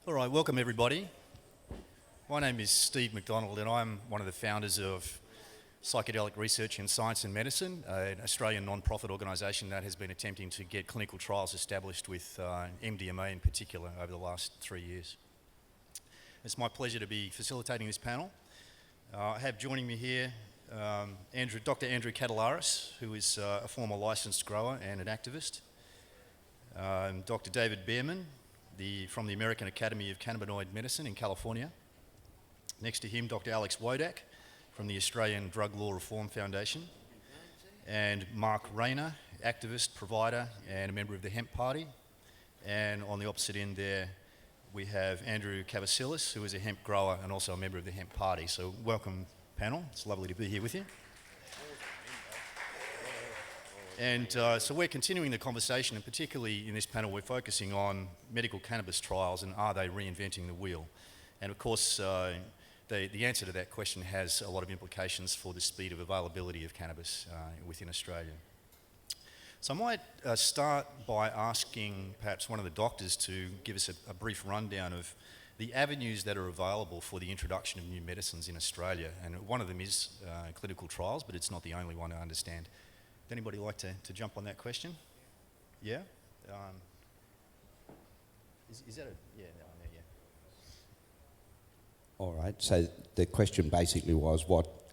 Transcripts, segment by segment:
All right, welcome everybody. My name is Steve McDonald and I'm one of the founders of Psychedelic Research in Science and Medicine, an Australian non-profit organisation that has been attempting to get clinical trials established with MDMA in particular over the last 3 years. It's my pleasure to be facilitating this panel. I have joining me here Dr. Andrew Catalaris, who is a former licensed grower and an activist. Dr. David Behrman, from the American Academy of Cannabinoid Medicine in California. Next to him, Dr. Alex Wodak from the Australian Drug Law Reform Foundation. And Mark Rayner, activist, provider, and a member of the Hemp Party. And on the opposite end there, we have Andrew Cavasilis, who is a hemp grower and also a member of the Hemp Party. So welcome, panel. It's lovely to be here with you. And so we're continuing the conversation, and particularly in this panel, we're focusing on medical cannabis trials and are they reinventing the wheel? And of course, the answer to that question has a lot of implications for the speed of availability of cannabis within Australia. So I might start by asking perhaps one of the doctors to give us a brief rundown of the avenues that are available for the introduction of new medicines in Australia. And one of them is clinical trials, but it's not the only one, I understand. Would anybody like to jump on that question? Yeah? Is that a... Yeah, no, yeah. All right, so the question basically was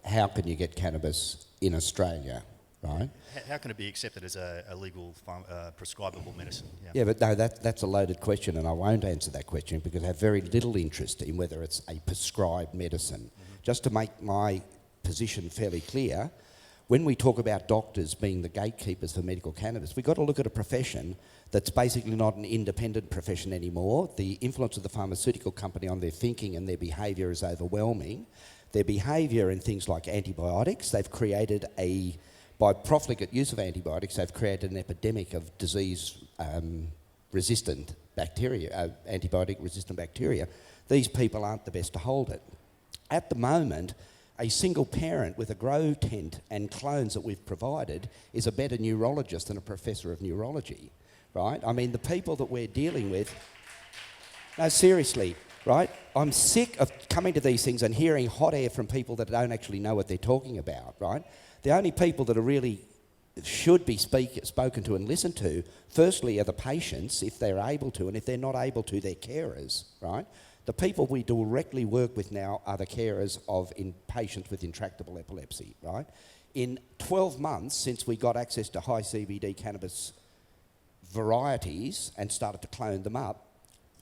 how can you get cannabis in Australia, right? How can it be accepted as a legal prescribable medicine? Yeah, but no, that's a loaded question, and I won't answer that question because I have very little interest in whether it's a prescribed medicine. Mm-hmm. Just to make my position fairly clear, when we talk about doctors being the gatekeepers for medical cannabis, we've got to look at a profession that's basically not an independent profession anymore. The influence of the pharmaceutical company on their thinking and their behaviour is overwhelming. Their behaviour in things like antibiotics, they've created by profligate use of antibiotics, they've created an epidemic of disease-resistant bacteria, antibiotic-resistant bacteria. These people aren't the best to hold it. At the moment, a single parent with a grow tent and clones that we've provided is a better neurologist than a professor of neurology, right? I mean, the people that we're dealing with... No, seriously, right? I'm sick of coming to these things and hearing hot air from people that don't actually know what they're talking about, right? The only people that are really should be spoken to and listened to, firstly, are the patients, if they're able to, and if they're not able to, they're carers, right? The people we directly work with now are the carers of patients with intractable epilepsy, right? In 12 months since we got access to high CBD cannabis varieties and started to clone them up,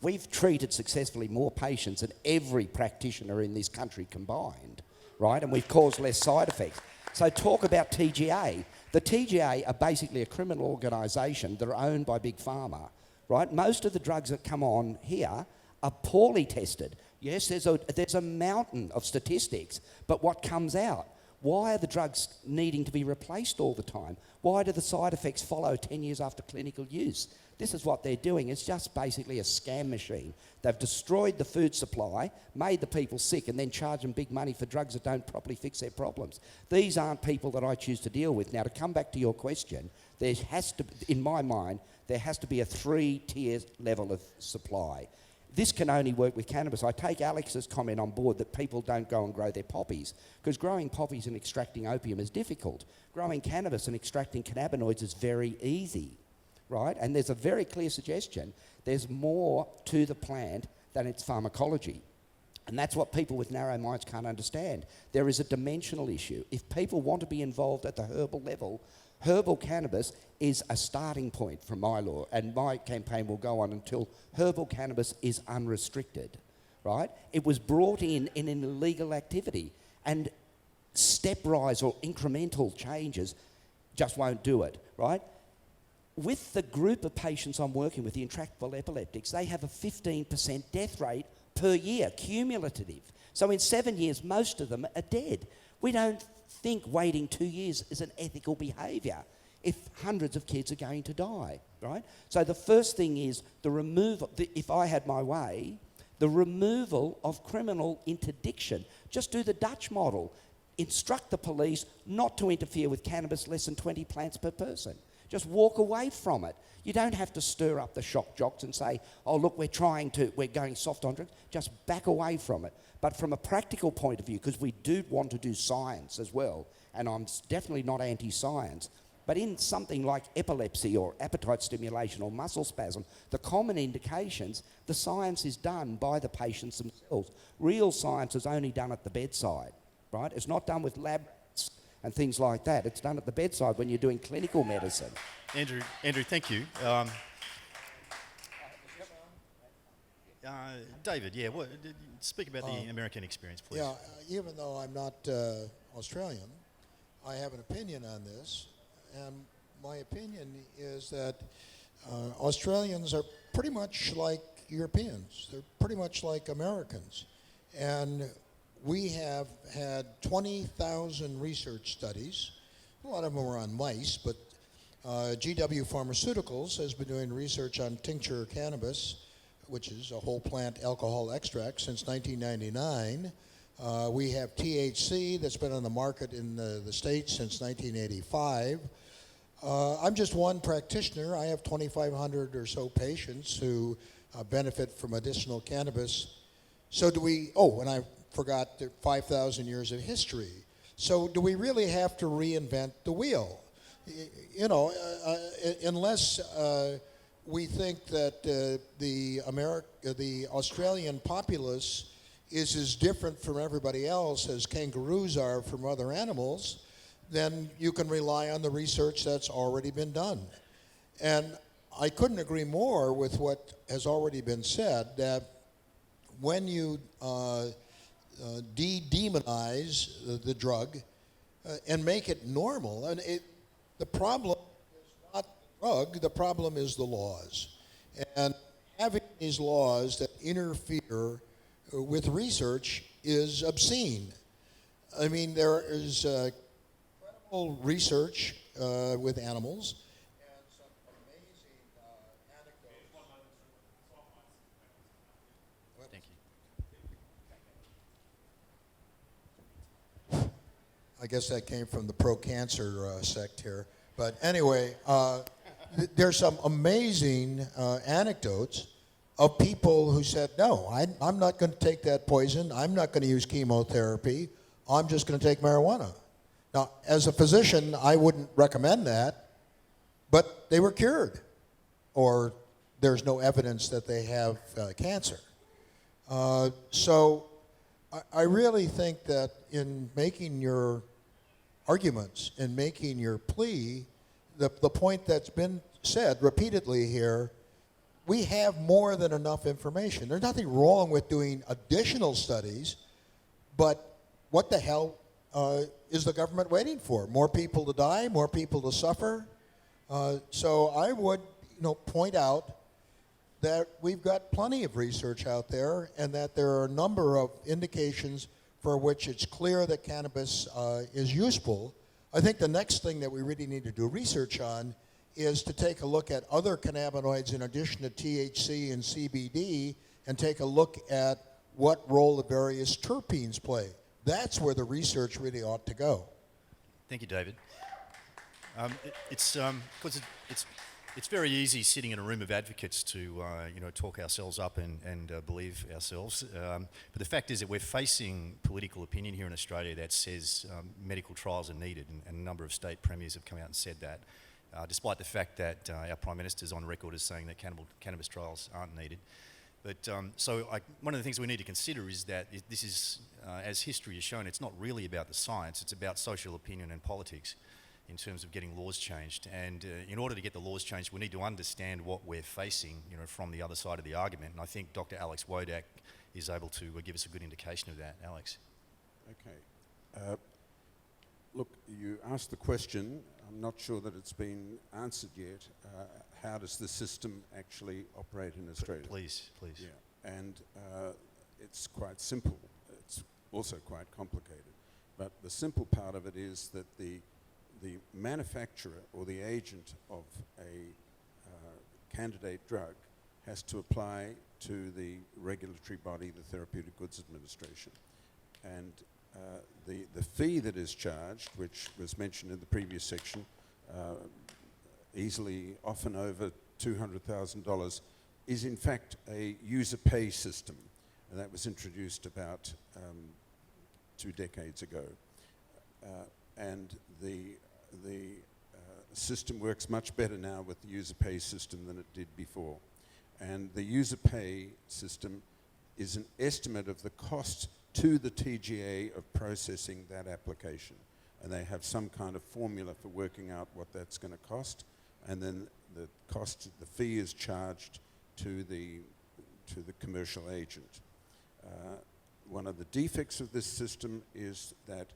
we've treated successfully more patients than every practitioner in this country combined, right? And we've caused less side effects. So talk about TGA. The TGA are basically a criminal organisation that are owned by Big Pharma, right? Most of the drugs that come on here are poorly tested. Yes, there's a mountain of statistics, but what comes out? Why are the drugs needing to be replaced all the time? Why do the side effects follow 10 years after clinical use? This is what they're doing. It's just basically a scam machine. They've destroyed the food supply, made the people sick, and then charge them big money for drugs that don't properly fix their problems. These aren't people that I choose to deal with. Now, to come back to your question, there has to, in my mind, there has to be a 3-tier level of supply. This can only work with cannabis. I take Alex's comment on board that people don't go and grow their poppies, because growing poppies and extracting opium is difficult. Growing cannabis and extracting cannabinoids is very easy, right? And there's a very clear suggestion. There's more to the plant than its pharmacology. And that's what people with narrow minds can't understand. There is a dimensional issue. If people want to be involved at the herbal level, herbal cannabis is a starting point from my law, and my campaign will go on until herbal cannabis is unrestricted, right? It was brought in an illegal activity, and stepwise or incremental changes just won't do it, right? With the group of patients I'm working with, the intractable epileptics, they have a 15% death rate per year, cumulative. So in 7 years, most of them are dead. We don't think waiting 2 years is an ethical behaviour if hundreds of kids are going to die, right? So the first thing is the removal, if I had my way, the removal of criminal interdiction. Just do the Dutch model. Instruct the police not to interfere with cannabis less than 20 plants per person. Just walk away from it. You don't have to stir up the shock jocks and say, oh, look, we're going soft on drugs. Just back away from it. But from a practical point of view, because we do want to do science as well, and I'm definitely not anti-science, but in something like epilepsy or appetite stimulation or muscle spasm, the common indications, the science is done by the patients themselves. Real science is only done at the bedside, right? It's not done with labs and things like that. It's done at the bedside when you're doing clinical medicine. Andrew, thank you. David, speak about the American experience, please. Yeah, even though I'm not Australian, I have an opinion on this, and my opinion is that Australians are pretty much like Europeans. They're pretty much like Americans. And we have had 20,000 research studies. A lot of them were on mice, but GW Pharmaceuticals has been doing research on tincture cannabis, which is a whole plant alcohol extract, since 1999. We have THC that's been on the market in the States since 1985. I'm just one practitioner. I have 2,500 or so patients who benefit from medicinal cannabis. So do we, and I forgot the 5,000 years of history. So do we really have to reinvent the wheel? Unless we think that the Australian populace is as different from everybody else as kangaroos are from other animals, then you can rely on the research that's already been done. And I couldn't agree more with what has already been said, that when you demonize the drug and make it normal, and the problem is not the drug, the problem is the laws. And having these laws that interfere with research is obscene. I mean, there is incredible research with animals and some amazing anecdotes. Thank you. I guess that came from the pro-cancer sect here. But anyway, there's some amazing anecdotes of people who said, no, I'm not going to take that poison. I'm not going to use chemotherapy. I'm just going to take marijuana. Now, as a physician, I wouldn't recommend that, but they were cured, or there's no evidence that they have cancer. So I really think that in making your arguments and making your plea, the point that's been said repeatedly here, we have more than enough information. There's nothing wrong with doing additional studies, but what the hell is the government waiting for? More people to die, more people to suffer? So I would point out that we've got plenty of research out there, and that there are a number of indications for which it's clear that cannabis is useful. I think the next thing that we really need to do research on is to take a look at other cannabinoids in addition to THC and CBD, and take a look at what role the various terpenes play. That's where the research really ought to go. Thank you, David. It's very easy sitting in a room of advocates to talk ourselves up and believe ourselves. But the fact is that we're facing political opinion here in Australia that says medical trials are needed, and a number of state premiers have come out and said that, despite the fact that our Prime Minister's on record as saying that cannabis trials aren't needed. But one of the things we need to consider is that this is, as history has shown, it's not really about the science, it's about social opinion and politics in terms of getting laws changed. And in order to get the laws changed, we need to understand what we're facing, from the other side of the argument. And I think Dr. Alex Wodak is able to give us a good indication of that. Alex. Okay. Look, you asked the question. I'm not sure that it's been answered yet. How does the system actually operate in Australia? Please. Yeah, and it's quite simple. It's also quite complicated. But the simple part of it is that the manufacturer or the agent of a candidate drug has to apply to the regulatory body, the Therapeutic Goods Administration. And the fee that is charged, which was mentioned in the previous section, easily often over $200,000, is in fact a user pay system. And that was introduced about 2 decades ago. And the system works much better now with the user pay system than it did before. And the user pay system is an estimate of the cost to the TGA of processing that application. And they have some kind of formula for working out what that's going to cost. And then the fee is charged to the commercial agent. One of the defects of this system is that,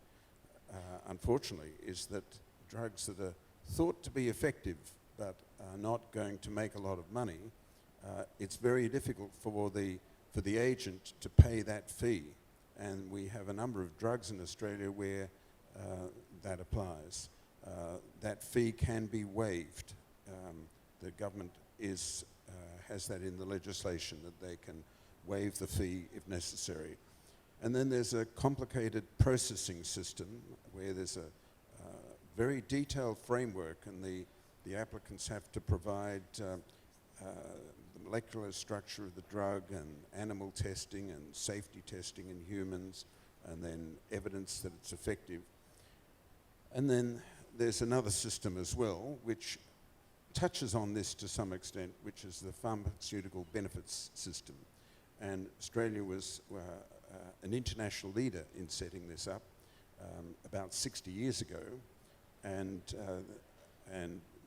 unfortunately, is that drugs that are thought to be effective but are not going to make a lot of money, it's very difficult for the agent to pay that fee. And we have a number of drugs in Australia where that applies. That fee can be waived. The government has that in the legislation, that they can waive the fee if necessary. And then there's a complicated processing system where there's a very detailed framework, and the applicants have to provide the molecular structure of the drug and animal testing and safety testing in humans, and then evidence that it's effective. And then there's another system as well which touches on this to some extent, which is the pharmaceutical benefits system. And Australia was an international leader in setting this up about 60 years ago, and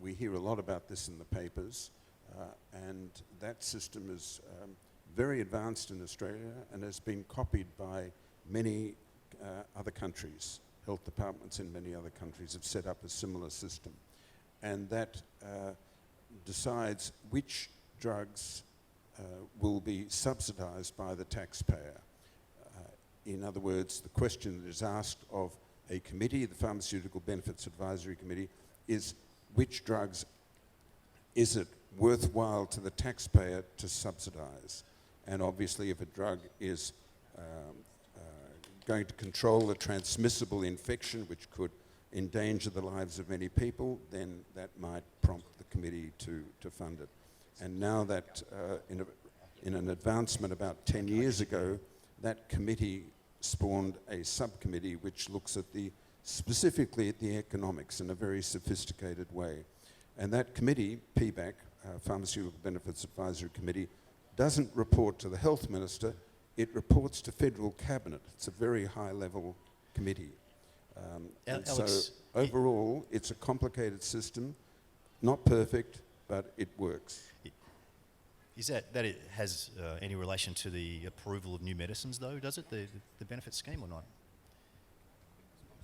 we hear a lot about this in the papers, and that system is very advanced in Australia and has been copied by many other countries. Health departments in many other countries have set up a similar system, and that decides which drugs will be subsidised by the taxpayer. In other words, the question that is asked of a committee, the Pharmaceutical Benefits Advisory Committee, is which drugs is it worthwhile to the taxpayer to subsidise? And obviously if a drug is going to control a transmissible infection which could endanger the lives of many people, then that might prompt the committee to fund it. And now that in an advancement about 10 years ago, that committee spawned a subcommittee which looks at specifically at the economics in a very sophisticated way. And that committee, PBAC, Pharmaceutical Benefits Advisory Committee, doesn't report to the Health Minister, it reports to Federal Cabinet. It's a very high-level committee. And Alex, so overall, it's a complicated system, not perfect, but it works. is that it has any relation to the approval of new medicines, though, does it, the benefit scheme, or not?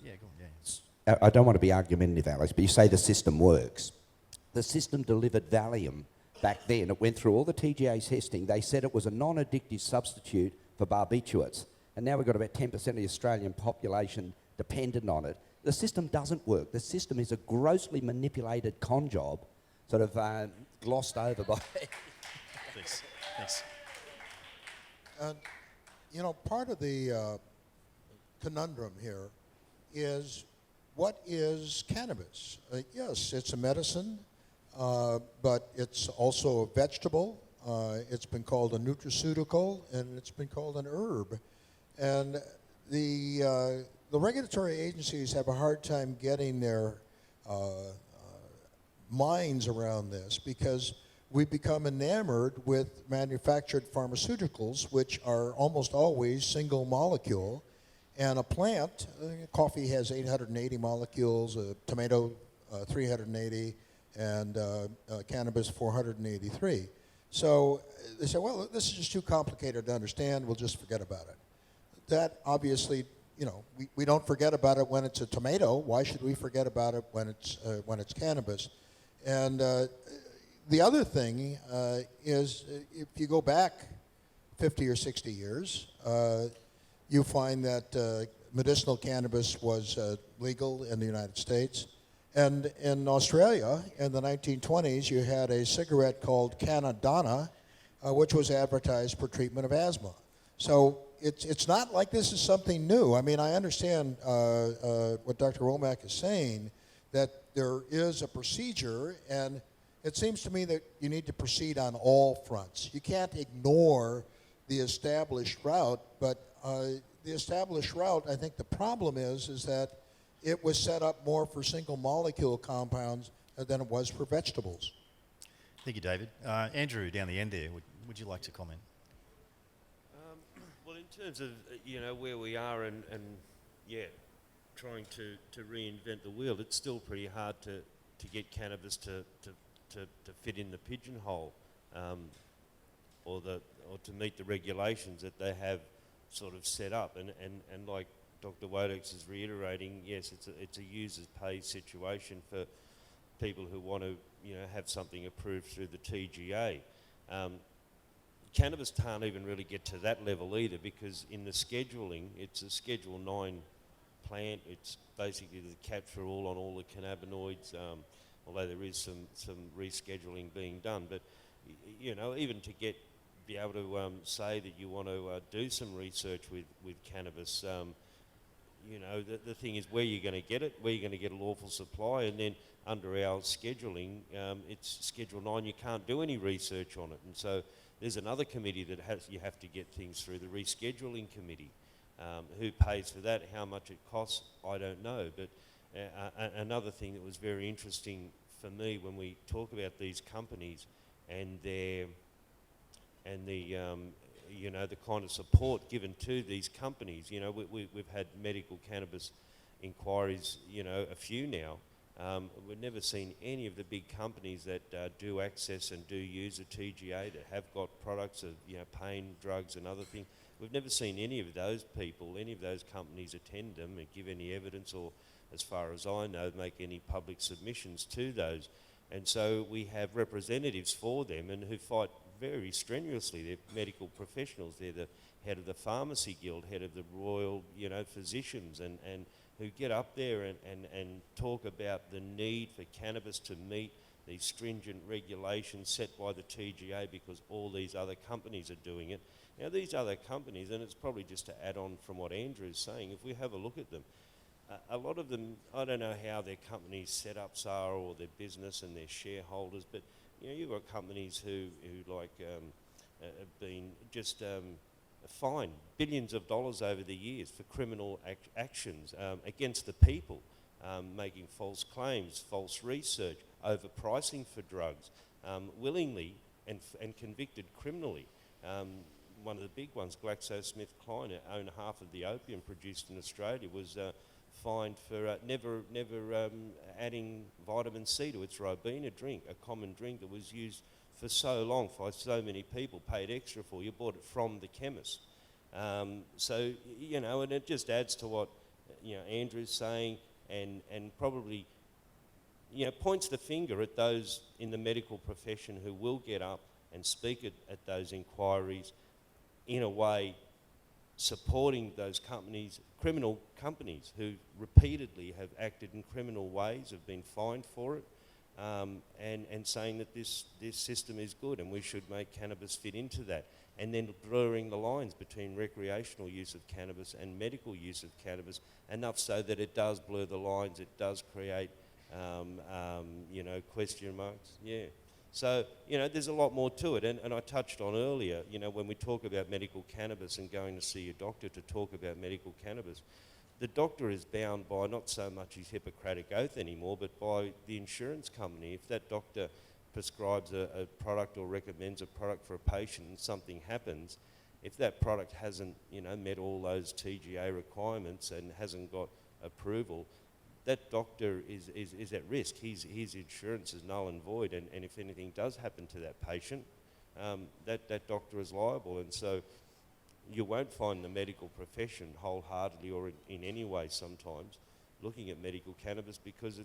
Yeah, go on, yeah. I don't want to be argumentative, Alex, but you say the system works. The system delivered Valium back then. It went through all the TGA testing. They said it was a non-addictive substitute for barbiturates. And now we've got about 10% of the Australian population dependent on it. The system doesn't work. The system is a grossly manipulated con job, sort of glossed over by... Thanks. Thanks. Part of the conundrum here is, what is cannabis? Yes, it's a medicine, but it's also a vegetable. It's been called a nutraceutical, and it's been called an herb. And the regulatory agencies have a hard time getting their minds around this, because we've become enamored with manufactured pharmaceuticals, which are almost always single molecule. And a plant, coffee has 880 molecules, tomato 380, and cannabis 483. So they say, well, this is just too complicated to understand, we'll just forget about it. That obviously, we don't forget about it when it's a tomato. Why should we forget about it when it's cannabis? And the other thing is, if you go back 50 or 60 years, you find that medicinal cannabis was legal in the United States. And in Australia, in the 1920s, you had a cigarette called Canadana, which was advertised for treatment of asthma. So it's not like this is something new. I mean, I understand what Dr. Womack is saying, that there is a procedure, and it seems to me that you need to proceed on all fronts. You can't ignore the established route, but the established route, I think the problem is that it was set up more for single molecule compounds than it was for vegetables. Thank you, David. Andrew, down the end there, would you like to comment? Well, in terms of where we are and trying to reinvent the wheel, it's still pretty hard to get cannabis to fit in the pigeonhole, or to meet the regulations that they have sort of set up. And like Dr. Wodex is reiterating, yes, it's a users pay situation for people who want to have something approved through the TGA. Cannabis can't even really get to that level either, because in the scheduling, it's a Schedule 9 plant. It's basically the capture all on all the cannabinoids, although there is some rescheduling being done. But even to be able to say that you want to do some research with cannabis, the thing is where you're going to get it, where you're going to get a lawful supply, and then under our scheduling, it's Schedule 9, you can't do any research on it. And so there's another committee that you have to get things through, the rescheduling committee. Who pays for that, how much it costs, I don't know. But another thing that was very interesting for me when we talk about these companies and the kind of support given to these companies. We've had medical cannabis inquiries, a few now. We've never seen any of the big companies that do access and do use a TGA, that have got products of pain drugs and other things. We've never seen any of those people, any of those companies attend them and give any evidence, or, as far as I know, make any public submissions to those. And so we have representatives for them and who fight very strenuously. They're medical professionals. They're the head of the Pharmacy Guild, head of the Royal Physicians, and who get up there and talk about the need for cannabis to meet these stringent regulations set by the TGA, because all these other companies are doing it. Now, these other companies, and it's probably just to add on from what Andrew is saying, if we have a look at them, a lot of them, I don't know how their companies' setups are or their business and their shareholders, but you've got companies who have been just fined billions of dollars over the years for criminal actions against the people, making false claims, false research, overpricing for drugs, willingly and convicted criminally. One of the big ones, GlaxoSmithKline, who own half of the opium produced in Australia, was fined for never adding vitamin C to its Ribena drink, a common drink that was used for so long, for so many people, paid extra for. You bought it from the chemist. And it just adds to what Andrew's saying, and probably points the finger at those in the medical profession who will get up and speak at those inquiries, in a way supporting those companies, criminal companies, who repeatedly have acted in criminal ways, have been fined for it, and saying that this system is good and we should make cannabis fit into that. And then blurring the lines between recreational use of cannabis and medical use of cannabis, enough so that it does blur the lines, it does create, question marks. Yeah. So, there's a lot more to it. And I touched on earlier, when we talk about medical cannabis and going to see a doctor to talk about medical cannabis, the doctor is bound by not so much his Hippocratic oath anymore, but by the insurance company. If that doctor prescribes a product or recommends a product for a patient and something happens, if that product hasn't, met all those TGA requirements and hasn't got approval, that doctor is at risk. His insurance is null and void, and if anything does happen to that patient, that doctor is liable. And so you won't find the medical profession wholeheartedly or in any way sometimes looking at medical cannabis, because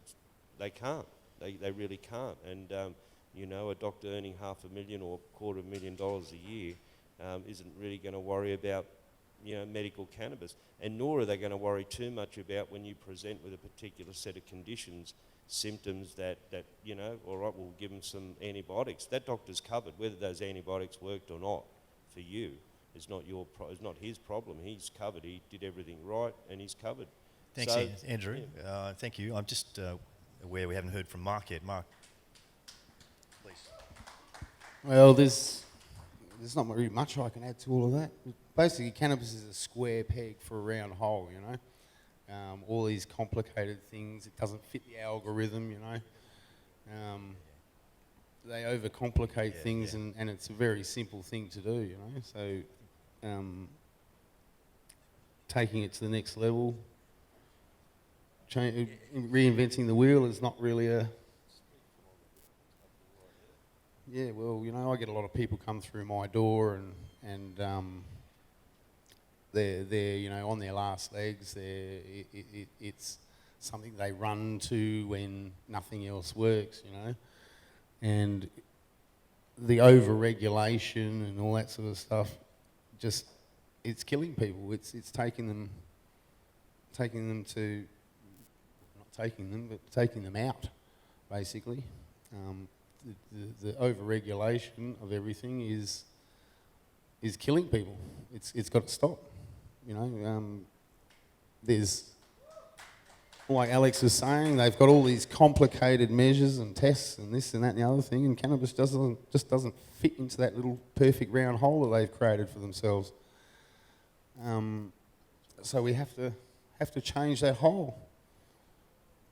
they can't. They really can't. And a doctor earning $500,000 or $250,000 a year isn't really going to worry about medical cannabis, and nor are they going to worry too much about when you present with a particular set of conditions, symptoms that all right, we'll give them some antibiotics. That doctor's covered. Whether those antibiotics worked or not for you is not is not his problem. He's covered. He did everything right, and he's covered. Thanks, So, Andrew. yeah. Thank you. I'm just where we haven't heard from Mark yet. Mark, please. Well, there's not really much I can add to all of that. Basically, cannabis is a square peg for a round hole, you know. All these complicated things, it doesn't fit the algorithm, you know. They overcomplicate things, and it's a very simple thing to do, you know. So, taking it to the next level, reinventing the wheel is not really a... Yeah, well, you know, I get a lot of people come through my door and they're you know, on their last legs. It's something they run to when nothing else works, you know. And the over-regulation and all that sort of stuff, just, it's killing people. It's taking them to, not taking them, but taking them out, basically. The over-regulation of everything is killing people. It's got to stop. You know, there's, like Alex was saying, they've got all these complicated measures and tests and this and that and the other thing, and cannabis just doesn't fit into that little perfect round hole that they've created for themselves. So we have to change that hole,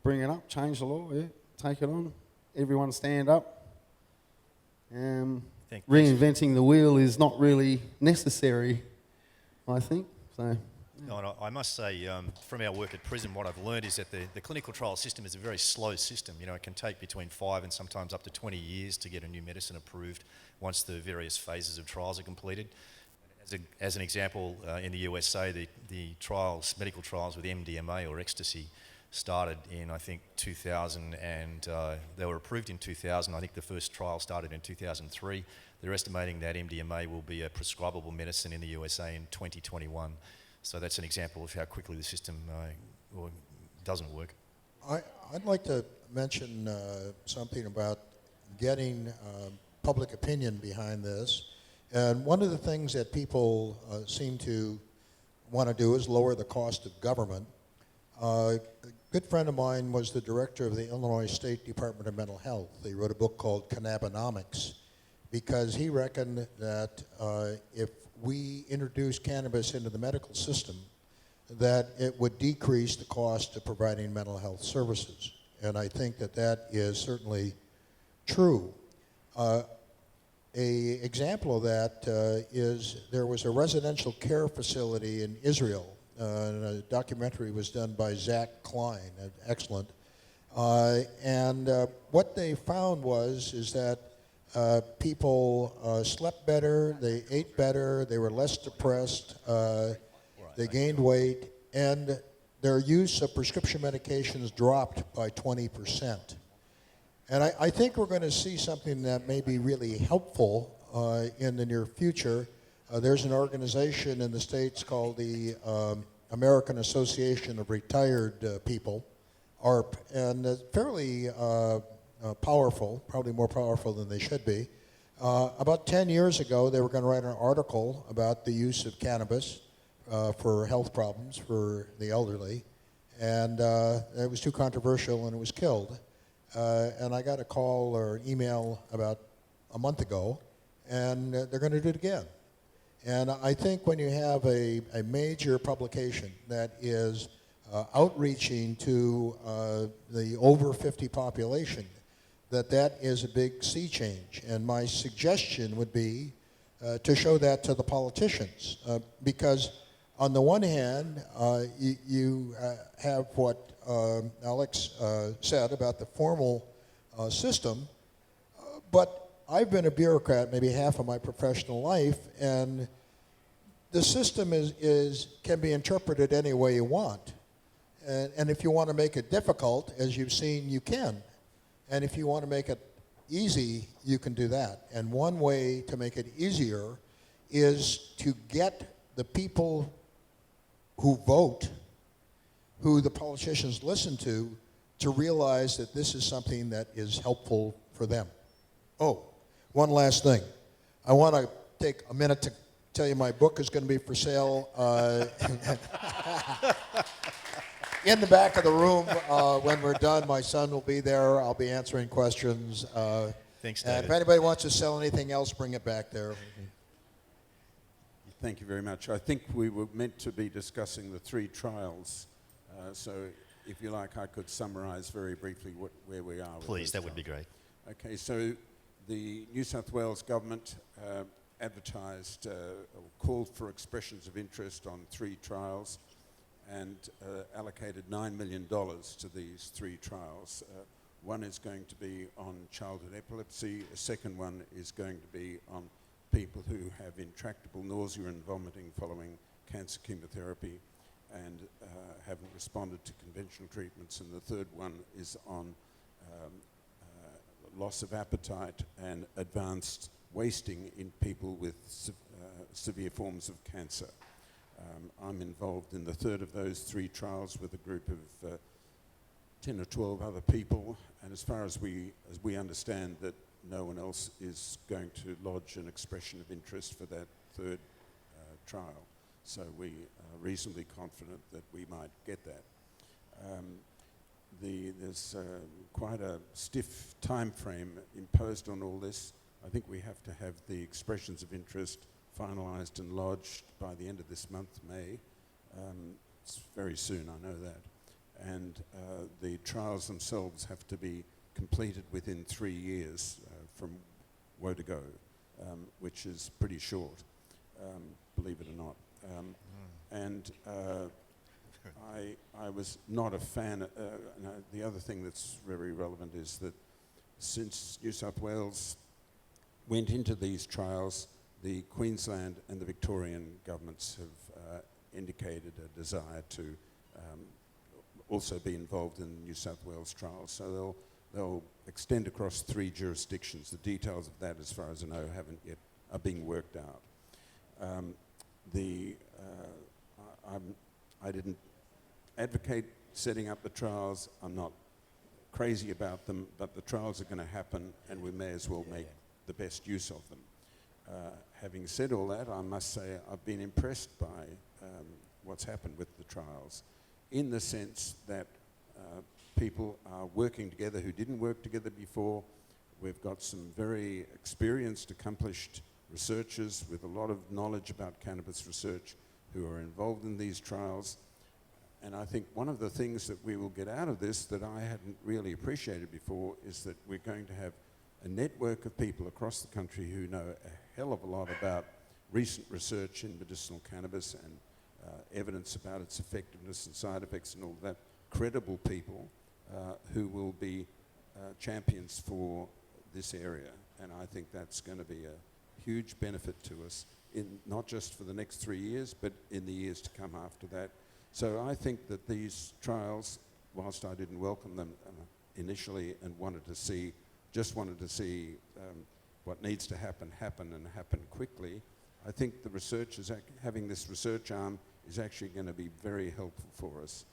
bring it up, change the law, take it on. Everyone stand up. Reinventing the wheel is not really necessary, I think. So. No, and I must say, from our work at PRISM, what I've learned is that the clinical trial system is a very slow system. You know, it can take between 5 and sometimes up to 20 years to get a new medicine approved once the various phases of trials are completed. As an example, in the USA, the medical trials with MDMA or ecstasy started in, I think, 2000, and they were approved in 2000. I think the first trial started in 2003. They're estimating that MDMA will be a prescribable medicine in the USA in 2021. So that's an example of how quickly the system doesn't work. I'd like to mention something about getting public opinion behind this. And one of the things that people seem to want to do is lower the cost of government. A good friend of mine was the director of the Illinois State Department of Mental Health. He wrote a book called Cannabinomics because he reckoned that if we introduced cannabis into the medical system, that it would decrease the cost of providing mental health services. And I think that that is certainly true. An example of that is there was a residential care facility in Israel. And a documentary was done by Zach Klein, excellent. And what they found is that people slept better, they ate better, they were less depressed, they gained weight, and their use of prescription medications dropped by 20%. And I think we're going to see something that may be really helpful in the near future. There's an organization in the States called the American Association of Retired People, ARP, and it's fairly powerful, probably more powerful than they should be. About 10 years ago, they were going to write an article about the use of cannabis for health problems for the elderly, and it was too controversial and it was killed. And I got a call or an email about a month ago, and they're going to do it again. And I think when you have a major publication that is outreaching to the over 50 population, that is a big sea change. And my suggestion would be to show that to the politicians. Because on the one hand, you have what Alex said about the formal system, but I've been a bureaucrat maybe half of my professional life, and the system can be interpreted any way you want. And if you want to make it difficult, as you've seen, you can. And if you want to make it easy, you can do that. And one way to make it easier is to get the people who vote, who the politicians listen to realize that this is something that is helpful for them. Oh, one last thing. I want to take a minute to tell you my book is going to be for sale in the back of the room, when we're done, my son will be there. I'll be answering questions. Thanks, And David. if anybody wants to sell anything else, bring it back there. Thank you very much. I think we were meant to be discussing the 3 trials. So if you like, I could summarize very briefly where we are. Please, that would be great. Okay, so the New South Wales government advertised or called for expressions of interest on 3 trials and allocated $9 million to these 3 trials. One is going to be on childhood epilepsy. A second one is going to be on people who have intractable nausea and vomiting following cancer chemotherapy and haven't responded to conventional treatments. And the third one is on loss of appetite and advanced wasting in people with severe forms of cancer. I'm involved in the third of those 3 trials with a group of 10 or 12 other people, and as far as we understand that no one else is going to lodge an expression of interest for that third trial. So we are reasonably confident that we might get that. There's quite a stiff time frame imposed on all this. I think we have to have the expressions of interest finalised and lodged by the end of this month, May. It's very soon, I know that. And the trials themselves have to be completed within 3 years from woe to go, which is pretty short, believe it or not. And I was not a fan. The other thing that's very relevant is that since New South Wales went into these trials, the Queensland and the Victorian governments have indicated a desire to also be involved in the New South Wales trials. So they'll extend across 3 jurisdictions. The details of that, as far as I know, are being worked out. I didn't advocate setting up the trials. I'm not crazy about them, but the trials are going to happen, and we may as well make the best use of them. Having said all that, I must say I've been impressed by what's happened with the trials, in the sense that people are working together who didn't work together before. We've got some very experienced, accomplished researchers with a lot of knowledge about cannabis research who are involved in these trials. And I think one of the things that we will get out of this that I hadn't really appreciated before is that we're going to have a network of people across the country who know a hell of a lot about recent research in medicinal cannabis and evidence about its effectiveness and side effects and all that. Credible people who will be champions for this area. And I think that's going to be a huge benefit to us, not just for the next 3 years, but in the years to come after that. So I think that these trials, whilst I didn't welcome them initially and wanted to see what needs to happen and happen quickly, I think the research is having this research arm is actually going to be very helpful for us.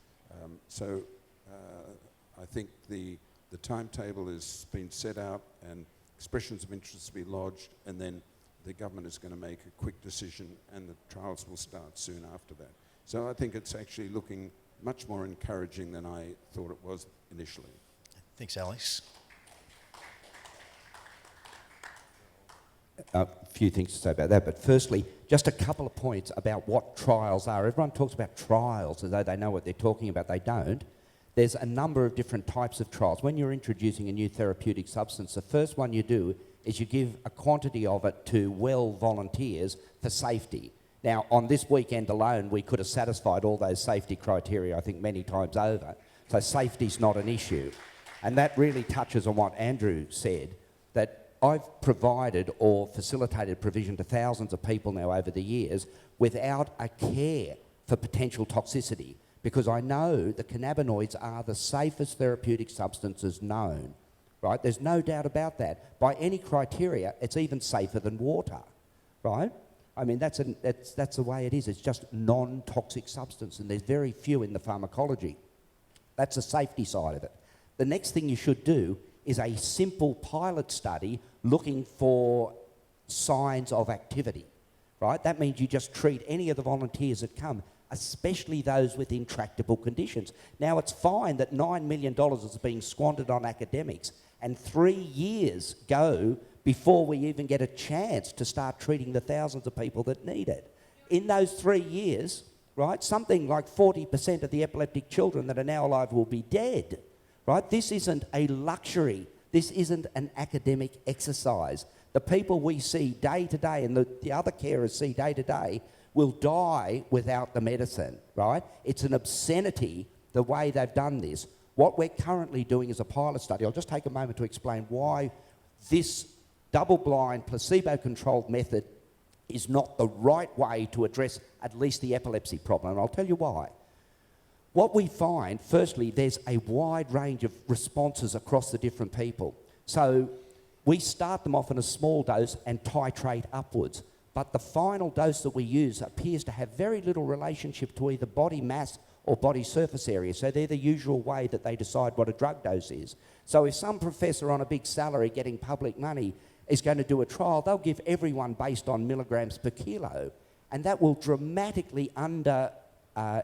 I think the timetable has been set out and expressions of interest to be lodged, and then the government is going to make a quick decision and the trials will start soon after that. So I think it's actually looking much more encouraging than I thought it was initially. Thanks, Alex. A few things to say about that, but firstly, just a couple of points about what trials are. Everyone talks about trials as though they know what they're talking about. They don't. There's a number of different types of trials. When you're introducing a new therapeutic substance, the first one you do is you give a quantity of it to well volunteers for safety. Now, on this weekend alone, we could have satisfied all those safety criteria, I think, many times over. So safety's not an issue. And that really touches on what Andrew said, that I've provided or facilitated provision to thousands of people now over the years without a care for potential toxicity, because I know the cannabinoids are the safest therapeutic substances known, right? There's no doubt about that. By any criteria, it's even safer than water, right? I mean, that's the way it is. It's just non-toxic substance, and there's very few in the pharmacology. That's the safety side of it. The next thing you should do is a simple pilot study looking for signs of activity, right? That means you just treat any of the volunteers that come especially those with intractable conditions. Now, it's fine that $9 million is being squandered on academics, and 3 years go before we even get a chance to start treating the thousands of people that need it. In those 3 years, right, something like 40% of the epileptic children that are now alive will be dead, right? This isn't a luxury. This isn't an academic exercise. The people we see day to day and the other carers see day to day will die without the medicine, right? It's an obscenity the way they've done this. What we're currently doing is a pilot study. I'll just take a moment to explain why this double-blind, placebo-controlled method is not the right way to address at least the epilepsy problem, and I'll tell you why. What we find, firstly, there's a wide range of responses across the different people. So we start them off in a small dose and titrate upwards, but the final dose that we use appears to have very little relationship to either body mass or body surface area, so they're the usual way that they decide what a drug dose is. So if some professor on a big salary getting public money is going to do a trial, they'll give everyone based on milligrams per kilo, and that will dramatically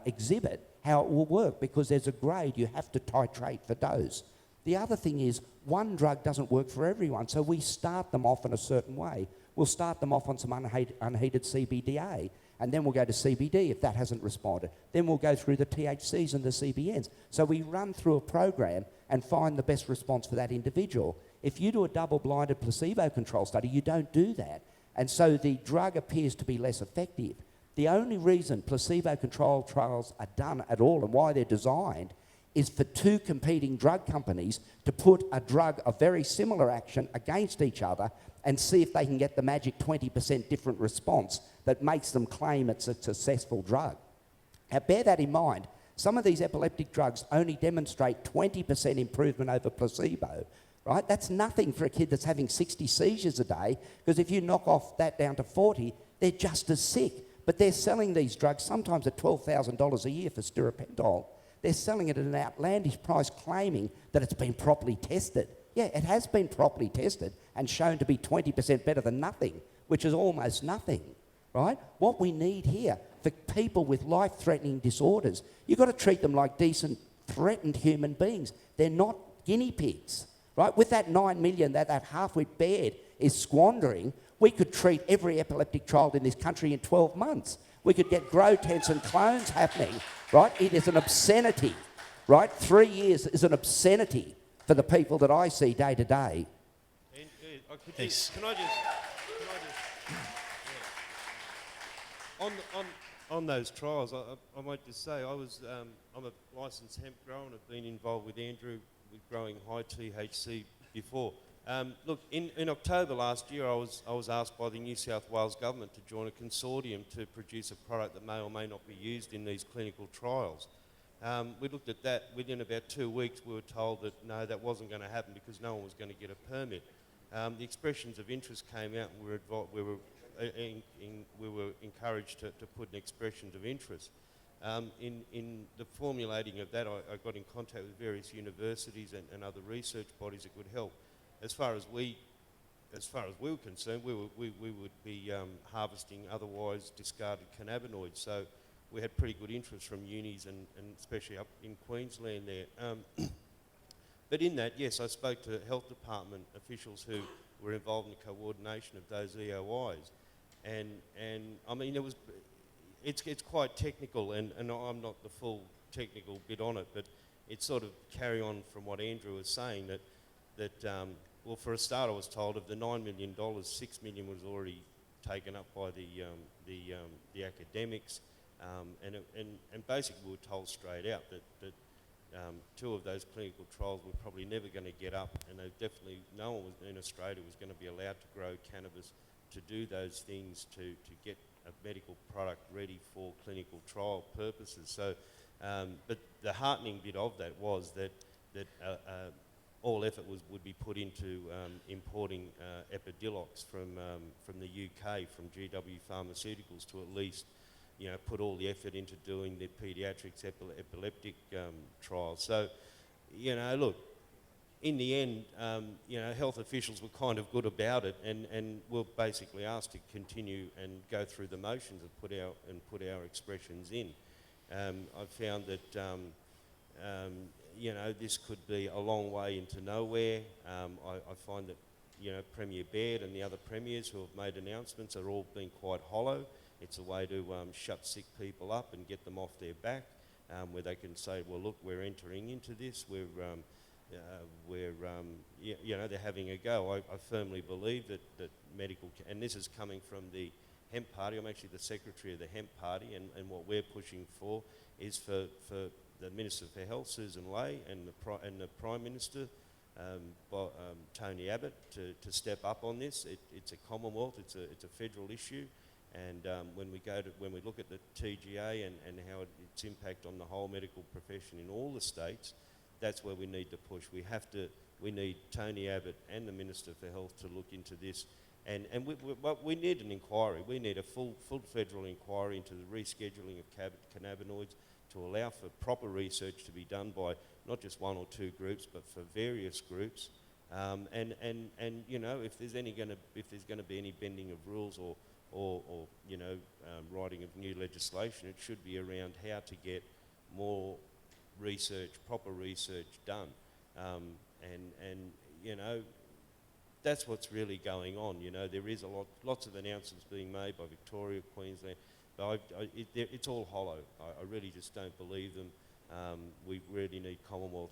exhibit how it will work, because there's a grade you have to titrate for dose. The other thing is, one drug doesn't work for everyone, so we start them off in a certain way. We'll start them off on some unheated CBDA, and then we'll go to CBD if that hasn't responded. Then we'll go through the THCs and the CBNs. So we run through a program and find the best response for that individual. If you do a double-blinded placebo control study, you don't do that. And so the drug appears to be less effective. The only reason placebo-controlled trials are done at all and why they're designed is for two competing drug companies to put a drug of very similar action against each other and see if they can get the magic 20% different response that makes them claim it's a successful drug. Now, bear that in mind. Some of these epileptic drugs only demonstrate 20% improvement over placebo, right? That's nothing for a kid that's having 60 seizures a day, because if you knock off that down to 40, they're just as sick. But they're selling these drugs sometimes at $12,000 a year for stiripentol. They're selling it at an outlandish price, claiming that it's been properly tested. Yeah, it has been properly tested and shown to be 20% better than nothing, which is almost nothing, right? What we need here for people with life-threatening disorders, you've got to treat them like decent, threatened human beings. They're not guinea pigs, right? With that 9 million that half-wit Baird is squandering, we could treat every epileptic child in this country in 12 months. We could get grow tents and clones happening, right? It is an obscenity, right? 3 years is an obscenity for the people that I see day to day. Thanks. Can I just yeah. On those trials, I might just say I'm a licensed hemp grower and have been involved with Andrew with growing high THC before. Look, in October last year, I was asked by the New South Wales government to join a consortium to produce a product that may or may not be used in these clinical trials. We looked at that. Within about 2 weeks, we were told that no, that wasn't going to happen because no one was going to get a permit. The expressions of interest came out, and we were encouraged to put in expressions of interest. In the formulating of that, I got in contact with various universities and other research bodies that could help. As far as we were concerned, we would be harvesting otherwise discarded cannabinoids. So we had pretty good interest from unis and especially up in Queensland there. But in that, yes, I spoke to health department officials who were involved in the coordination of those EOIs, and I mean it's quite technical, and I'm not the full technical bit on it, but it's sort of carry on from what Andrew was saying that well, for a start, I was told of the $9 million, $6 million was already taken up by the academics, and basically we were told straight out that 2 of those clinical trials were probably never going to get up, and no one in Australia was going to be allowed to grow cannabis to do those things to get a medical product ready for clinical trial purposes. So, but the heartening bit of that was that all effort would be put into importing Epidiolex from the UK, from GW Pharmaceuticals, to at least put all the effort into doing the paediatrics epileptic trials. So, look, in the end, health officials were kind of good about it, and were basically asked to continue and go through the motions and put our expressions in. I found that you know, this could be a long way into nowhere. I find that, you know, Premier Baird and the other premiers who have made announcements are all being quite hollow. It's a way to shut sick people up and get them off their back, where they can say, well, look, we're entering into this, you know, they're having a go. I firmly believe that medical, and this is coming from the Hemp Party. I'm actually the secretary of the Hemp Party, and what we're pushing for is for the Minister for Health, Susan Ley, and the Prime Minister, Tony Abbott, to step up on this. It's a Commonwealth, it's a federal issue, and when we look at the TGA and how its impact on the whole medical profession in all the states, that's where we need to push. We need Tony Abbott and the Minister for Health to look into this, and we need an inquiry. We need a full federal inquiry into the rescheduling of cannabinoids, to allow for proper research to be done by not just one or two groups, but for various groups. And you know, if there's going to be any bending of rules or you know, writing of new legislation, it should be around how to get more research, proper research done. And you know, that's what's really going on. You know, there is lots of announcements being made by Victoria, Queensland. But it's all hollow. I really just don't believe them. We really need Commonwealth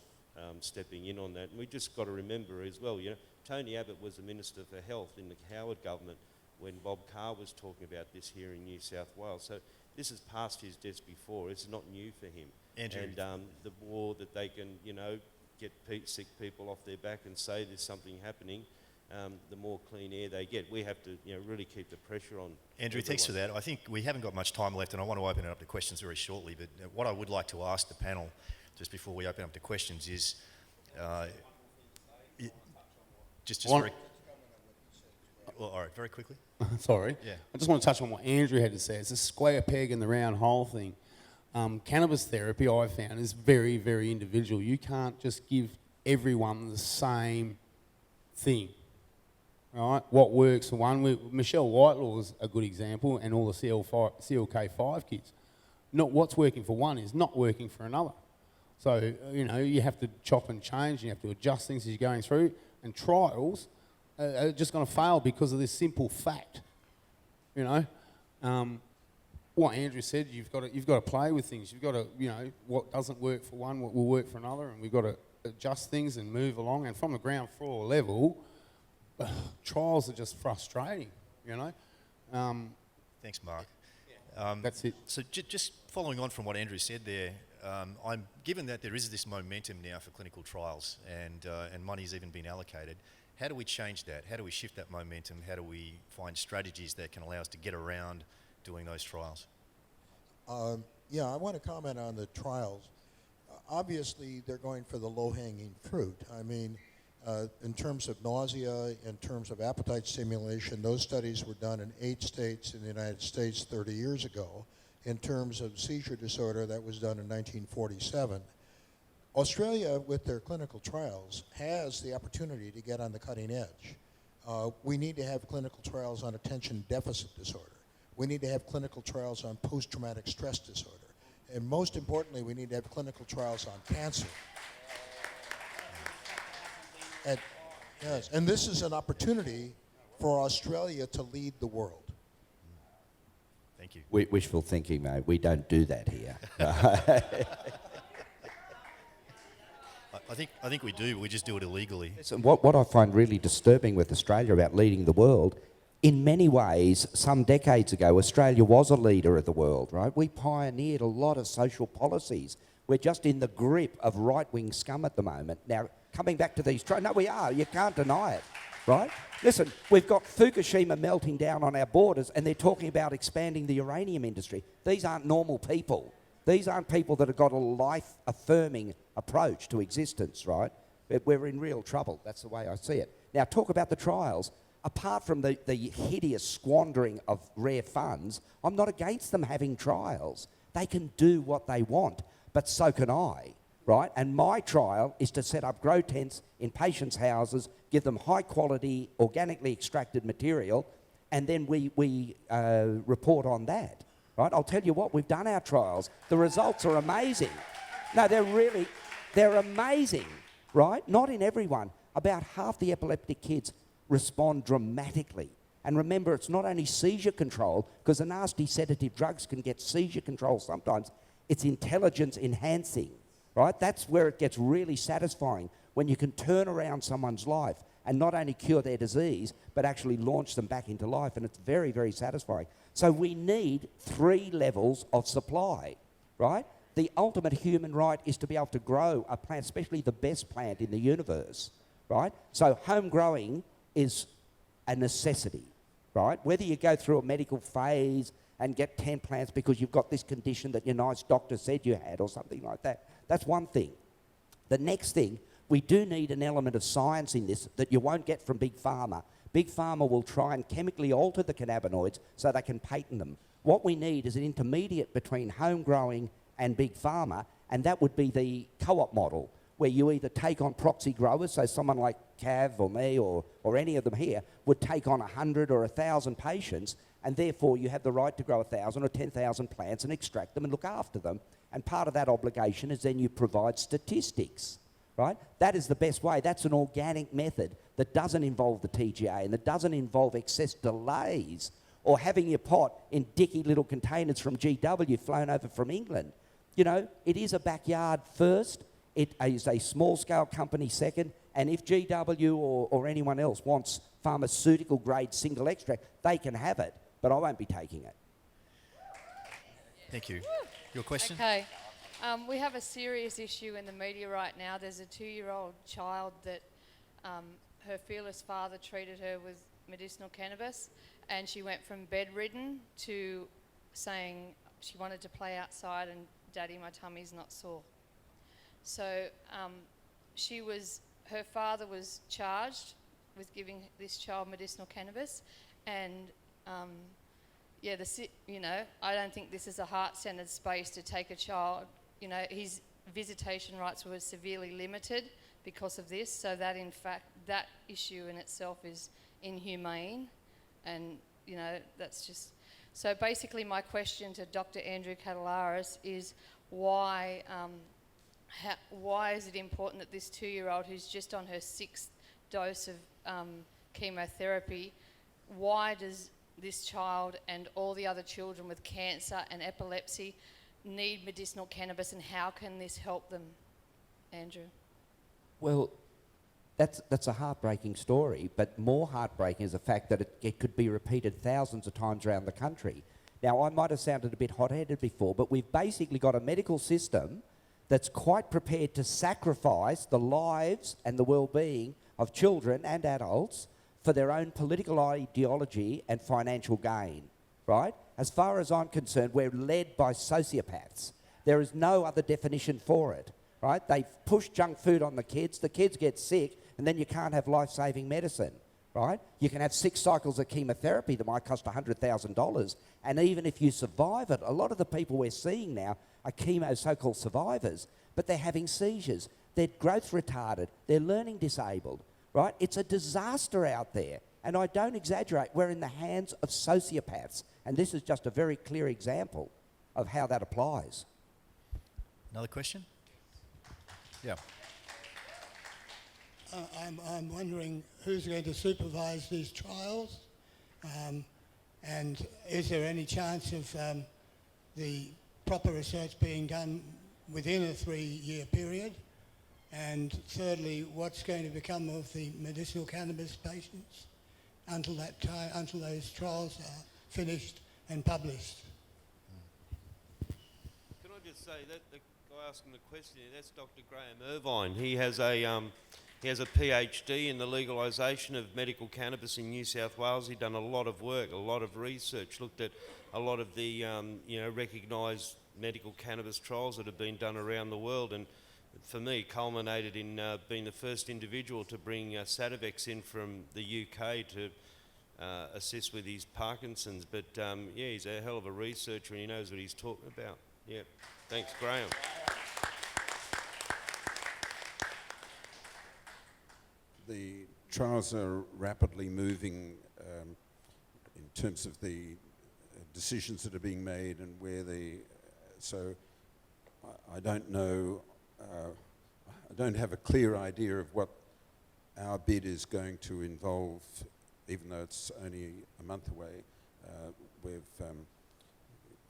stepping in on that. And we just got to remember as well, you know, Tony Abbott was the Minister for Health in the Howard government when Bob Carr was talking about this here in New South Wales. So this has passed his desk before. It's not new for him. Andrew. And the more that they can, you know, get sick people off their back and say there's something happening, the more clean air they get. We have to, you know, really keep the pressure on. Andrew, everyone. thanks for that. I think we haven't got much time left, and I want to open it up to questions very shortly. But what I would like to ask the panel, just before we open up to questions, is just very. Well, all right, very quickly. Sorry. Yeah. I just want to touch on what Andrew had to say. It's a square peg in the round hole thing. Cannabis therapy, I've found, is very, very individual. You can't just give everyone the same thing. Right? What works for one? Michelle Whitelaw is a good example, and all the CLK5 kids. Not what's working for one is not working for another. So, you know, you have to chop and change, you have to adjust things as you're going through, and trials are just going to fail because of this simple fact. You know, what Andrew said, you've got to play with things. You've got to, you know, what doesn't work for one, what will work for another, and we've got to adjust things and move along. And from the ground floor level, trials are just frustrating, you know. Thanks, Mark. That's it. So just following on from what Andrew said there, I'm given that there is this momentum now for clinical trials and money's even been allocated. How do we change that? How do we shift that momentum? How do we find strategies that can allow us to get around doing those trials? Yeah, I want to comment on the trials. Obviously, they're going for the low-hanging fruit. I mean, in terms of nausea, in terms of appetite stimulation, those studies were done in 8 states in the United States 30 years ago. In terms of seizure disorder, that was done in 1947. Australia, with their clinical trials, has the opportunity to get on the cutting edge. We need to have clinical trials on attention deficit disorder. We need to have clinical trials on post-traumatic stress disorder. And most importantly, we need to have clinical trials on cancer. And, yes, and this is an opportunity for Australia to lead the world. Thank you. Wishful thinking, mate. We don't do that here. I think we do. We just do it illegally. So what I find really disturbing with Australia about leading the world, in many ways, some decades ago, Australia was a leader of the world, right? We pioneered a lot of social policies. We're just in the grip of right-wing scum at the moment. Now, coming back to these no, we are. You can't deny it, right? Listen, we've got Fukushima melting down on our borders, and they're talking about expanding the uranium industry. These aren't normal people. These aren't people that have got a life-affirming approach to existence, right? We're in real trouble. That's the way I see it. Now, talk about the trials. Apart from the hideous squandering of rare funds, I'm not against them having trials. They can do what they want, but so can I, right? And my trial is to set up grow tents in patients' houses, give them high-quality, organically extracted material, and then we report on that. right? I'll tell you what, we've done our trials. The results are amazing. No, they're amazing, right? Not in everyone. About half the epileptic kids respond dramatically. And remember, it's not only seizure control, because the nasty sedative drugs can get seizure control sometimes. It's intelligence enhancing, right? That's where it gets really satisfying, when you can turn around someone's life and not only cure their disease, but actually launch them back into life. And it's very, very satisfying. So we need 3 levels of supply, right? The ultimate human right is to be able to grow a plant, especially the best plant in the universe, right? So home growing is a necessity, right? Whether you go through a medical phase and get 10 plants because you've got this condition that your nice doctor said you had or something like that, that's one thing. The next thing, we do need an element of science in this that you won't get from Big Pharma. Big Pharma will try and chemically alter the cannabinoids so they can patent them. What we need is an intermediate between home growing and Big Pharma, and that would be the co-op model, where you either take on proxy growers, so someone like Cav or me or any of them here would take on 100 or 1,000 patients, and therefore you have the right to grow 1,000 or 10,000 plants and extract them and look after them. And part of that obligation is then you provide statistics, right? That is the best way. That's an organic method that doesn't involve the TGA and that doesn't involve excess delays or having your pot in dicky little containers from GW flown over from England. You know, it is a backyard first. It is a small-scale company second, and if GW or anyone else wants pharmaceutical-grade single extract, they can have it, but I won't be taking it. Thank you. Your question? Okay. We have a serious issue in the media right now. There's a 2-year-old child that her fearless father treated her with medicinal cannabis, and she went from bedridden to saying she wanted to play outside and, "Daddy, my tummy's not sore." So her father was charged with giving this child medicinal cannabis, and I don't think this is a heart-centered space to take a child. You know, his visitation rights were severely limited because of this, so that in fact, that issue in itself is inhumane, and you know, that's just... So basically my question to Dr. Andrew Catalaris is why is it important that this 2-year-old who's just on her 6th dose of chemotherapy, why does this child and all the other children with cancer and epilepsy need medicinal cannabis, and how can this help them, Andrew? Well, that's a heartbreaking story, but more heartbreaking is the fact that it could be repeated thousands of times around the country. Now, I might have sounded a bit hot-headed before, but we've basically got a medical system that's quite prepared to sacrifice the lives and the well-being of children and adults for their own political ideology and financial gain, right? As far as I'm concerned, we're led by sociopaths. There is no other definition for it, right? They push junk food on the kids get sick, and then you can't have life-saving medicine, right? You can have 6 cycles of chemotherapy that might cost $100,000, and even if you survive it, a lot of the people we're seeing now are chemo so-called survivors, but they're having seizures, they're growth retarded, they're learning disabled, right? It's a disaster out there, and I don't exaggerate. We're in the hands of sociopaths, and this is just a very clear example of how that applies. Another question? Yeah. I'm wondering who's going to supervise these trials, and is there any chance of the proper research being done within a 3-year period? And thirdly, what's going to become of the medicinal cannabis patients until that time, until those trials are finished and published? Can I just say that the guy asking the question, that's Dr. Graham Irvine. He has a PhD in the legalisation of medical cannabis in New South Wales. He's done a lot of work, a lot of research, looked at a lot of the recognised medical cannabis trials that have been done around the world, and for me culminated in being the first individual to bring Sativex in from the UK to assist with his Parkinson's. But he's a hell of a researcher and he knows what he's talking about. Yeah, thanks, Graham. The trials are rapidly moving in terms of the decisions that are being made and where so I don't know, I don't have a clear idea of what our bid is going to involve, even though it's only a month away. We've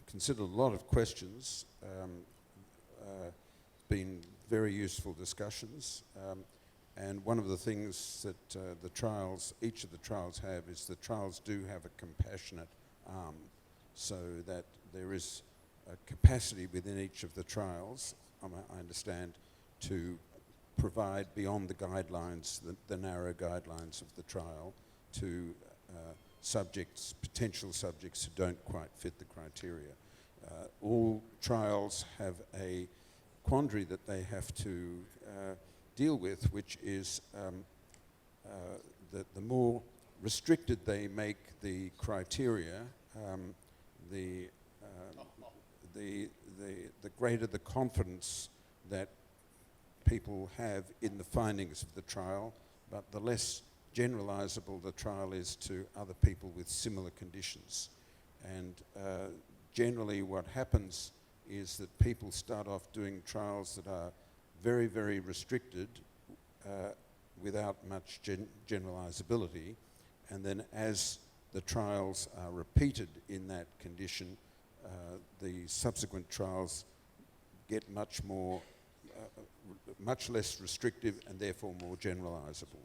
considered a lot of questions, been very useful discussions, and one of the things that each of the trials have is the trials do have a compassionate arm, so that there is a capacity within each of the trials, I understand, to provide beyond the guidelines, the narrow guidelines of the trial, to potential subjects who don't quite fit the criteria. All trials have a quandary that they have to deal with, which is that the more restricted they make the criteria, the greater the confidence that people have in the findings of the trial, but the less generalisable the trial is to other people with similar conditions. And generally what happens is that people start off doing trials that are very, very restricted without much generalisability, and then as the trials are repeated in that condition, the subsequent trials get much less restrictive and therefore more generalisable.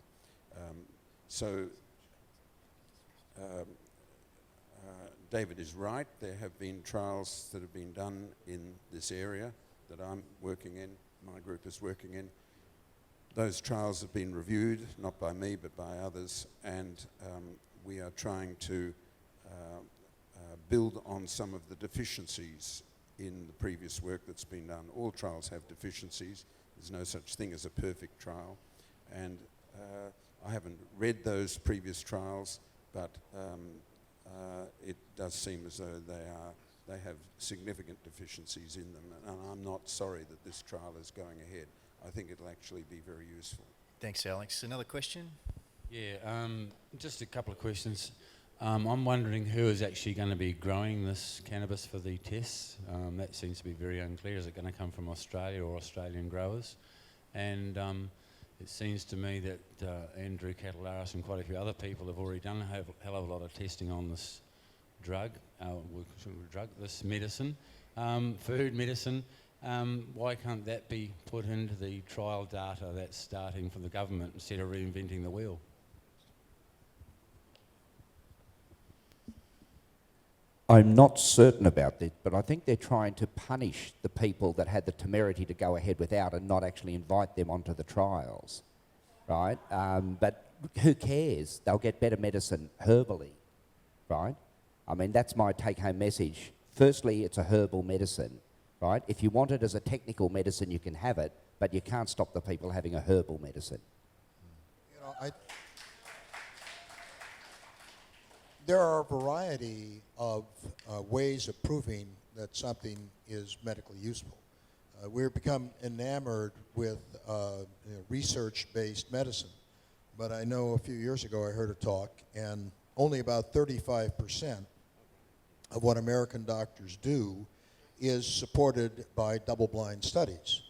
David is right. There have been trials that have been done in this area that I'm working in, my group is working in. Those trials have been reviewed, not by me but by others, and we are trying to build on some of the deficiencies in the previous work that's been done. All trials have deficiencies. There's no such thing as a perfect trial. And I haven't read those previous trials, but it does seem as though they have significant deficiencies in them. And I'm not sorry that this trial is going ahead. I think it'll actually be very useful. Thanks, Alex. Another question? Yeah, just a couple of questions. I'm wondering who is actually going to be growing this cannabis for the tests. That seems to be very unclear. Is it going to come from Australia or Australian growers? And it seems to me that Andrew Catalaris and quite a few other people have already done a hell of a lot of testing on this this medicine, food medicine. Why can't that be put into the trial data that's starting from the government instead of reinventing the wheel? I'm not certain about this, but I think they're trying to punish the people that had the temerity to go ahead without and not actually invite them onto the trials, right? But who cares? They'll get better medicine herbally, right? I mean, that's my take-home message. Firstly, it's a herbal medicine, right? If you want it as a technical medicine, you can have it, but you can't stop the people having a herbal medicine. You know, there are a variety of ways of proving that something is medically useful. We've become enamored with research-based medicine. But I know a few years ago I heard a talk, and only about 35% of what American doctors do is supported by double-blind studies.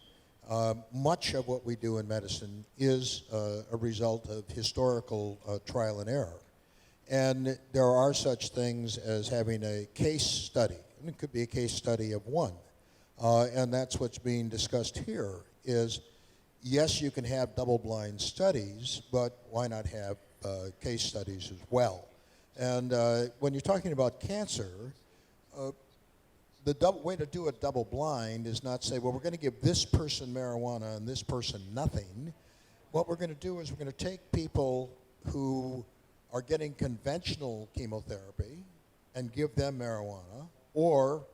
Much of what we do in medicine is a result of historical trial and error. And there are such things as having a case study, and it could be a case study of one. And that's what's being discussed here is, yes, you can have double-blind studies, but why not have case studies as well? And when you're talking about cancer, the way to do a double-blind is not say, well, we're going to give this person marijuana and this person nothing. What we're going to do is we're going to take people who are getting conventional chemotherapy and give them marijuana, or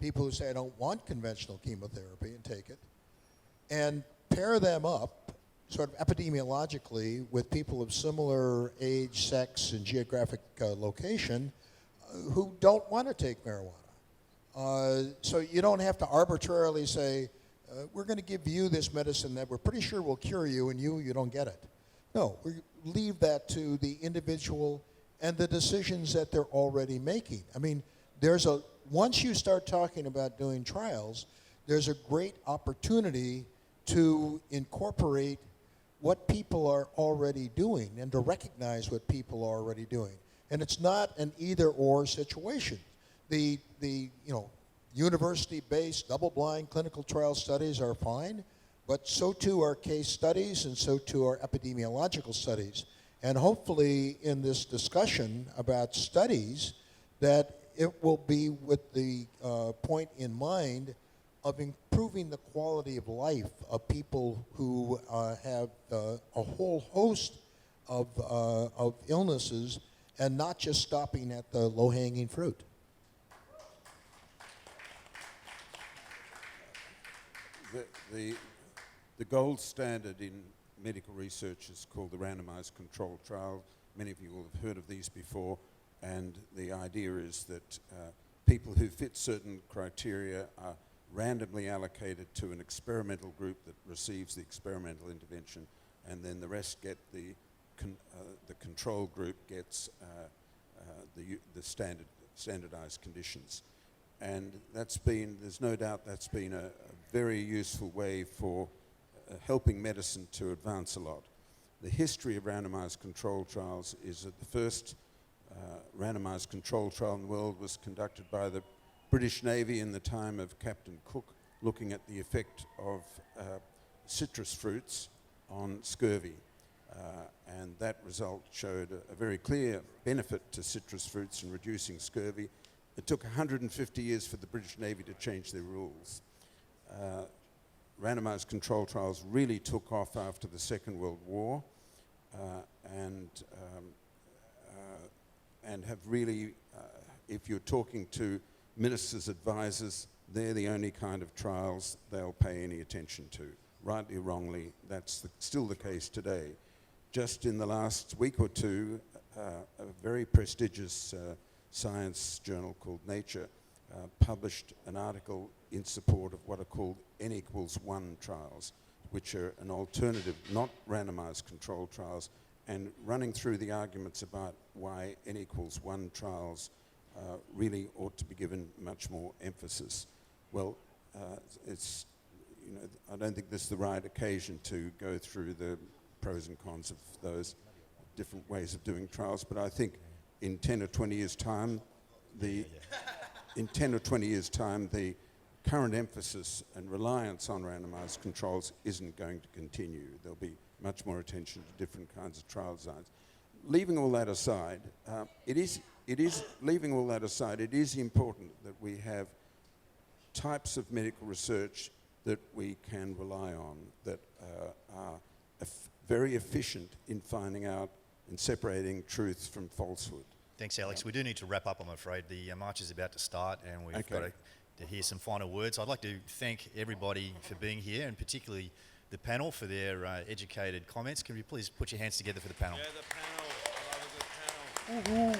people who say, I don't want conventional chemotherapy and take it, and pair them up sort of epidemiologically with people of similar age, sex, and geographic location who don't want to take marijuana. So you don't have to arbitrarily say, we're going to give you this medicine that we're pretty sure will cure you, and you don't get it. No, we leave that to the individual and the decisions that they're already making. I mean, once you start talking about doing trials, there's a great opportunity to incorporate what people are already doing and to recognize what people are already doing. And it's not an either-or situation. The university-based double-blind clinical trial studies are fine, but so too are case studies and so too are epidemiological studies. And hopefully in this discussion about studies that it will be with the point in mind of improving the quality of life of people who have a whole host of illnesses and not just stopping at the low-hanging fruit. The gold standard in medical research is called the randomized controlled trial. Many of you will have heard of these before, and the idea is that people who fit certain criteria are randomly allocated to an experimental group that receives the experimental intervention, and then the rest get the control group gets the standardized conditions. And there's no doubt that's been a very useful way for helping medicine to advance a lot. The history of randomized control trials is that the first randomized control trial in the world was conducted by the British Navy in the time of Captain Cook, looking at the effect of citrus fruits on scurvy. And that result showed a very clear benefit to citrus fruits in reducing scurvy. It took 150 years for the British Navy to change their rules. Randomized control trials really took off after the Second World War and have really, if you're talking to ministers' advisors, they're the only kind of trials they'll pay any attention to. Rightly or wrongly, that's still the case today. Just in the last week or two, a very prestigious science journal called Nature published an article in support of what are called N=1 trials, which are an alternative, not randomized controlled trials, and running through the arguments about why N=1 trials really ought to be given much more emphasis. Well, I don't think this is the right occasion to go through the pros and cons of those different ways of doing trials, but I think in 10 or 20 years' time, the current emphasis and reliance on randomized controls isn't going to continue. There'll be much more attention to different kinds of trial designs. Leaving all that aside, it is important that we have types of medical research that we can rely on, that are very efficient in finding out and separating truth from falsehood. Thanks, Alex. We do need to wrap up, I'm afraid. The march is about to start, and we've got to hear some final words. I'd like to thank everybody for being here, and particularly the panel for their educated comments. Can you please put your hands together for the panel? Yeah, the panel. I love a good panel.